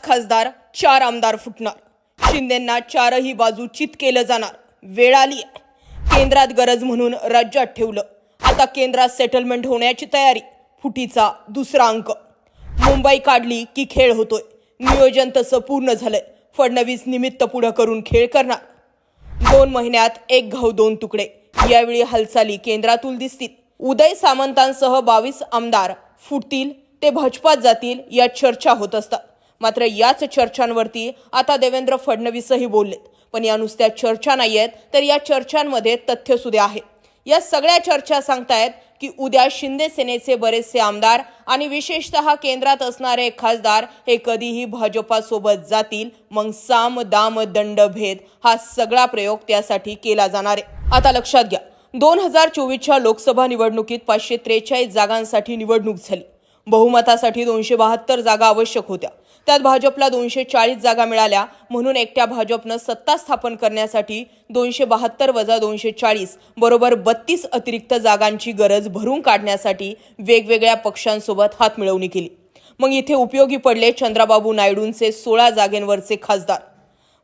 खासदार 4 आमदार फुटणार. शिंदेंना चारही बाजू चित केलं जाणार. वेळ आली आहे. केंद्रात गरज म्हणून राज्यात ठेवलं. आता केंद्रात सेटलमेंट होण्याची तयारी. फुटीचा दुसरा अंक. मुंबई काढली की खेळ होतोय. नियोजन तसं पूर्ण झालंय. फडणवीस निमित्त पुढं करून खेळ करणार. 2 महिन्यात एक घाव 2 तुकडे. यावेळी हालचाली केंद्रातून दिसतील. उदय सामंतांसह 22 आमदार फुटतील ते भाजपात जातील या चर्चा होत असतात. मात्र याच चर्चांवरती आता देवेंद्र फडणवीसही बोललेत. पण या नुसत्या चर्चा नाहीयेत, तर या चर्चांमध्ये तथ्य सुद्धा आहे. या सगळ्या चर्चा सांगतायत की उद्या शिंदे सेनेचे बरेचसे आमदार आणि विशेषतः केंद्रात असणारे खासदार हे कधीही भाजपासोबत जातील. मग साम दाम दंड भेद हा सगळा प्रयोग त्यासाठी केला जाणार आहे. आता लक्षात घ्या, 2024च्या लोकसभा निवडणुकीत 543 जागांसाठी निवडणूक झाली. बहुमतासाठी 272 जागा आवश्यक होत्या. त्यात भाजपला 240 जागा मिळाल्या. म्हणून एकट्या भाजपनं सत्ता स्थापन करण्यासाठी 272 वजा 240 बरोबर 32 अतिरिक्त जागांची गरज भरून काढण्यासाठी वेगवेगळ्या पक्षांसोबत हातमिळवणी केली. मग इथे उपयोगी पडले चंद्राबाबू नायडूंचे 16 जागेंवरचे खासदार,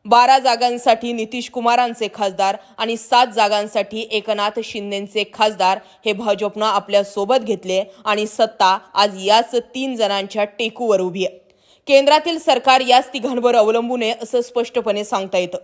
12 जागांसाठी नितीश कुमारांचे खासदार आणि 7 जागांसाठी एकनाथ शिंदेचे खासदार हे भाजपनं आपल्या सोबत घेतले आणि सत्ता आज याच 3 जणांच्या टेकूवर उभी आहे. केंद्रातील सरकार याच तिघांवर अवलंबून आहे असं स्पष्टपणे सांगता येतं.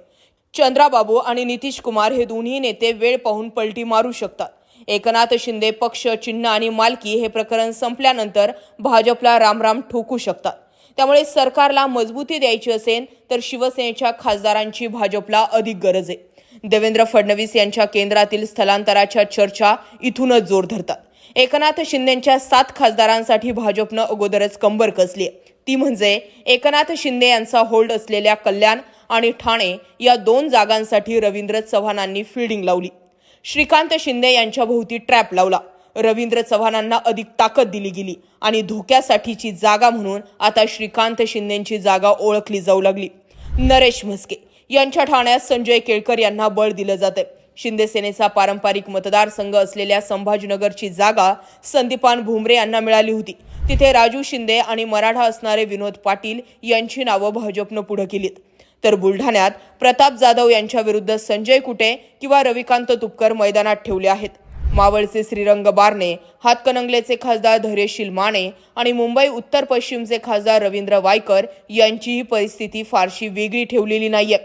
चंद्राबाबू आणि नितीश कुमार हे दोन्ही नेते वेळ पाहून पलटी मारू शकतात. एकनाथ शिंदे पक्ष, चिन्ह आणि मालकी हे प्रकरण संपल्यानंतर भाजपला रामराम ठोकू शकतात. त्यामुळे सरकारला मजबूती द्यायची असेल तर शिवसेनेच्या खासदारांची भाजपला अधिक गरज आहे. देवेंद्र फडणवीस यांच्या केंद्रातील स्थलांतराच्या चर्चा इथूनच जोर धरतात. एकनाथ शिंदेच्या 7 खासदारांसाठी भाजपनं अगोदरच कंबर कसली आहे. ती म्हणजे एकनाथ शिंदे यांचा होल्ड असलेल्या कल्याण आणि ठाणे या 2 जागांसाठी रवींद्र चव्हाणांनी फिल्डिंग लावली. श्रीकांत शिंदे यांच्या भोवती ट्रॅप लावला. रवींद्र चव्हाणांना अधिक ताकद दिली गेली आणि धोक्यासाठीची जागा म्हणून आता श्रीकांत शिंदेची जागा ओळखली जाऊ लागली. नरेश म्हस्के यांच्या ठाण्यात संजय केळकर यांना बळ दिलं जातंय. शिंदे सेनेचा पारंपरिक मतदारसंघ असलेल्या संभाजीनगरची जागा संदीपान भुमरे यांना मिळाली होती. तिथे राजू शिंदे आणि मराठा असणारे विनोद पाटील यांची नावं भाजपनं पुढे केलीत. तर बुलढाण्यात प्रताप जाधव यांच्या विरुद्ध संजय कुटे किंवा रविकांत तुपकर मैदानात ठेवले आहेत. मावळचे श्रीरंग बारणे, हातकणंगलेचे खासदार धैर्यशील माने आणि मुंबई उत्तर पश्चिमचे खासदार रवींद्र वायकर यांचीही परिस्थिती फारशी वेगळी ठेवलेली नाहीये.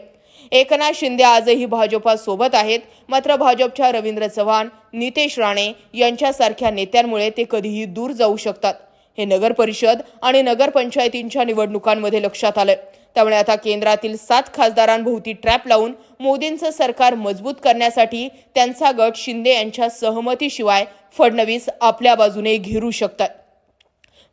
एकनाथ शिंदे आजही भाजपासोबत आहेत. मात्र भाजपच्या रवींद्र चव्हाण, नितेश राणे यांच्यासारख्या नेत्यांमुळे ते कधीही दूर जाऊ शकतात. हे नगर परिषद आणि नगरपंचायतींच्या निवडणुकांमध्ये लक्षात आलंय. त्यामुळे आता केंद्रातील 7 खासदारांभोवती ट्रॅप लावून मोदींचं सरकार मजबूत करण्यासाठी त्यांचा गट शिंदे यांच्या सहमतीशिवाय फडणवीस आपल्या बाजूने घेरू शकतात.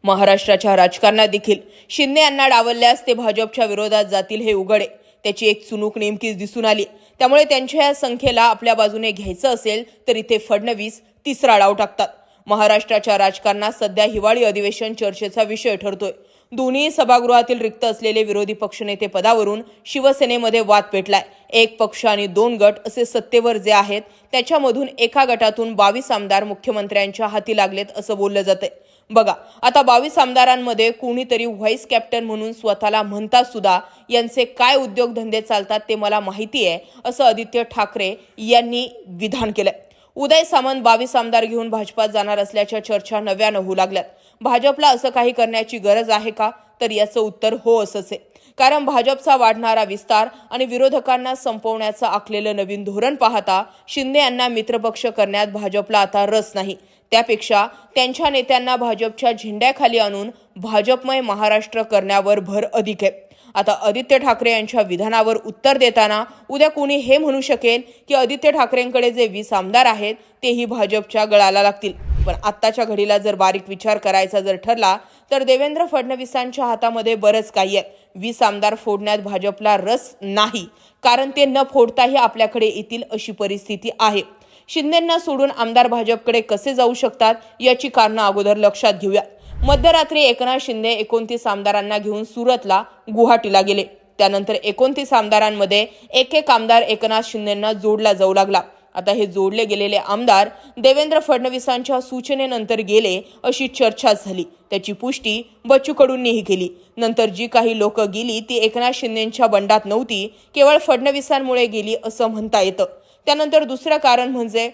महाराष्ट्राच्या राजकारणात देखील शिंदे यांना डावलल्यास ते भाजपच्या विरोधात जातील हे उघड आहे. त्याची एक चुणूक नेमकीच दिसून आली. त्यामुळे त्यांच्या या संख्येला आपल्या बाजूने घ्यायचं असेल तर इथे फडणवीस तिसरा डाव टाकतात. महाराष्ट्राच्या राजकारणात सध्या हिवाळी अधिवेशन चर्चेचा विषय ठरतोय. दोन्ही सभागृहातील रिक्त असलेले विरोधी पक्षनेते पदावरून शिवसेनेमध्ये वाद पेटलाय. एक पक्ष आणि 2 गट असे सत्तेवर जे आहेत त्याच्यामधून एका गटातून 22 आमदार मुख्यमंत्र्यांच्या हाती लागलेत असं बोललं जातंय. बघा, आता 22 आमदारांमध्ये कोणीतरी व्हाईस कॅप्टन म्हणून स्वतःला म्हणतात सुद्धा. यांचे काय उद्योगधंदे चालतात ते मला माहिती आहे असं आदित्य ठाकरे यांनी विधान केलंय. उदय सामंत 22 आमदार घेऊन भाजपात जाणार असल्याच्या चर्चा नव्यानं होऊ लागल्यात. भाजपला असं काही करण्याची गरज आहे का? तर याचं उत्तर हो असंच आहे. कारण भाजपचा वाढणारा विस्तार आणि विरोधकांना संपवण्याचं आखलेलं नवीन धोरण पाहता शिंदे यांना मित्रपक्ष करण्यात भाजपला आता रस नाही. त्यापेक्षा त्यांच्या नेत्यांना भाजपच्या झेंड्याखाली आणून भाजपमय महाराष्ट्र करण्यावर भर अधिक आहे. आता आदित्य ठाकरे यांच्या विधानावर उत्तर देताना उद्या कोणी हे म्हणू शकेल की आदित्य ठाकरेंकडे जे 20 आमदार आहेत तेही भाजपच्या गळाला लागतील. पण आत्ताच्या घडीला जर बारीक विचार करायचा जर ठरला तर देवेंद्र फडणवीसांच्या हातामध्ये बरंच काही आहे. 20 आमदार फोडण्यात भाजपला रस नाही, कारण ते न फोडताही आपल्याकडे येतील अशी परिस्थिती आहे. शिंदेंना सोडून आमदार भाजपकडे कसे जाऊ शकतात याची कारणं अगोदर लक्षात घेऊया. मध्यरात्री एकनाथ शिंदे 29 आमदारांना घेऊन सुरतला, गुवाहाटीला गेले. त्यानंतर 29 आमदारांमध्ये एक आमदार एकनाथ शिंदेंना जोडला जाऊ लागला. आता हे जोडले गेलेले आमदार देवेंद्र फडणवीसांच्या सूचनेनंतर गेले अशी चर्चा झाली। त्याची पुष्टी बच्चू कडूंनीही केली। नंतर जी काही लोक गेली ती एकनाथ शिंदेंच्या बंडात नव्हती, केवळ फडणवीसांमुळे गेली असं म्हणता येतं। त्यानंतर दुसरं कारण म्हणजे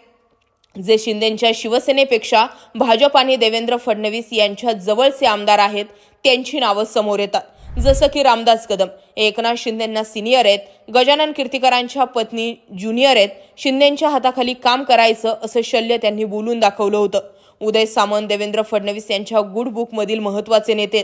जे शिंदेंच्या शिवसेनेपेक्षा भाजप आणि देवेंद्र फडणवीस यांच्या जवळचे आमदार आहेत त्यांची नावं समोर येतात, जसं की रामदास कदम एकनाथ शिंदेंना सिनियर आहेत, गजानन कीर्तिकरांच्या पत्नी ज्युनियर आहेत, शिंदेंच्या हाताखाली काम करायचं असं शल्य त्यांनी बोलून दाखवलं होतं। उदय सामंत देवेंद्र फडणवीस यांच्या गुड बुक मधील महत्त्वाचे नेते।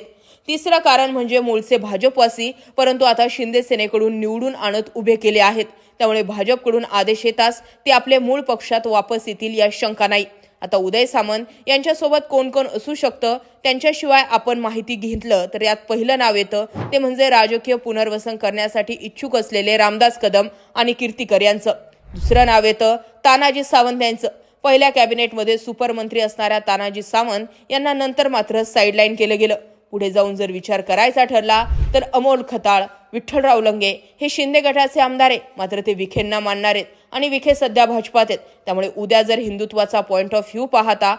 तिसरं कारण म्हणजे मूळचे भाजपवासी परंतु आता शिंदे सेनेकडून निवडून आणत उभे केले आहेत, त्यामुळे भाजपकडून आदेश येताच ते आपले मूळ पक्षात वापस येतील या शंका नाही। आता उदय सामंत यांच्यासोबत कोण कोण असू शकतं त्यांच्याशिवाय आपण माहिती घेतलं तर यात पहिलं नाव येतं ते म्हणजे राजकीय पुनर्वसन करण्यासाठी इच्छुक असलेले रामदास कदम आणि कीर्तिकर यांचं। दुसरं नाव येतं तानाजी सावंत यांचं। पहिल्या कॅबिनेटमध्ये सुपरमंत्री असणाऱ्या तानाजी सावंत यांना नंतर मात्र साईडलाईन केलं गेलं। पुढे जाऊन जर विचार करायचा ठरला तर अमोल खताळ, विठ्ठलराव लंगे हे शिंदे गटाचे आमदार आहेत, मात्र ते विखेंना मानणार आहेत आणि विखे सध्या भाजपात आहेत। त्यामुळे उद्या जर हिंदुत्वाचा पॉइंट ऑफ व्ह्यू पाहता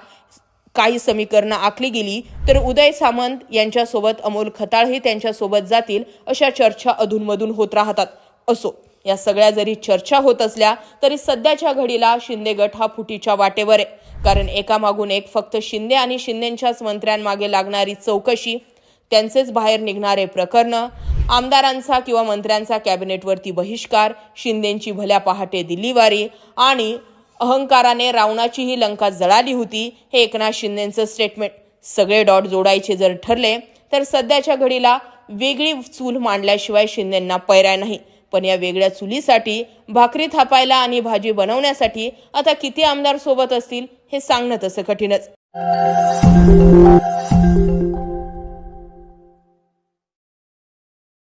काही समीकरणं आखली गेली तर उदय सामंत यांच्यासोबत अमोल खताळही त्यांच्यासोबत जातील अशा चर्चा अधूनमधून होत राहतात। असो, या सगळ्या जरी चर्चा होत असल्या तरी सध्याच्या घडीला शिंदे गट हा फुटीच्या वाटेवर आहे, कारण एकामागून एक फक्त शिंदे आणि शिंदेंच्याच मंत्र्यांमागे लागणारी चौकशी, त्यांचेच बाहेर निघणारे प्रकरणं, आमदारांचा किंवा मंत्र्यांचा कॅबिनेटवरती बहिष्कार, शिंदेंची भल्या पहाटे दिल्लीवारी आणि अहंकाराने रावणाचीही लंका जळाली होती हे एकनाथ शिंदेंचं स्टेटमेंट। सगळे डॉट जोडायचे जर ठरले तर सध्याच्या घडीला वेगळी चूल मांडल्याशिवाय शिंदेंना पर्याय नाही। पण या वेगळ्या चुलीसाठी भाकरी थापायला आणि भाजी बनवण्यासाठी आता किती आमदार सोबत असतील हे सांगणं तसं कठीणच।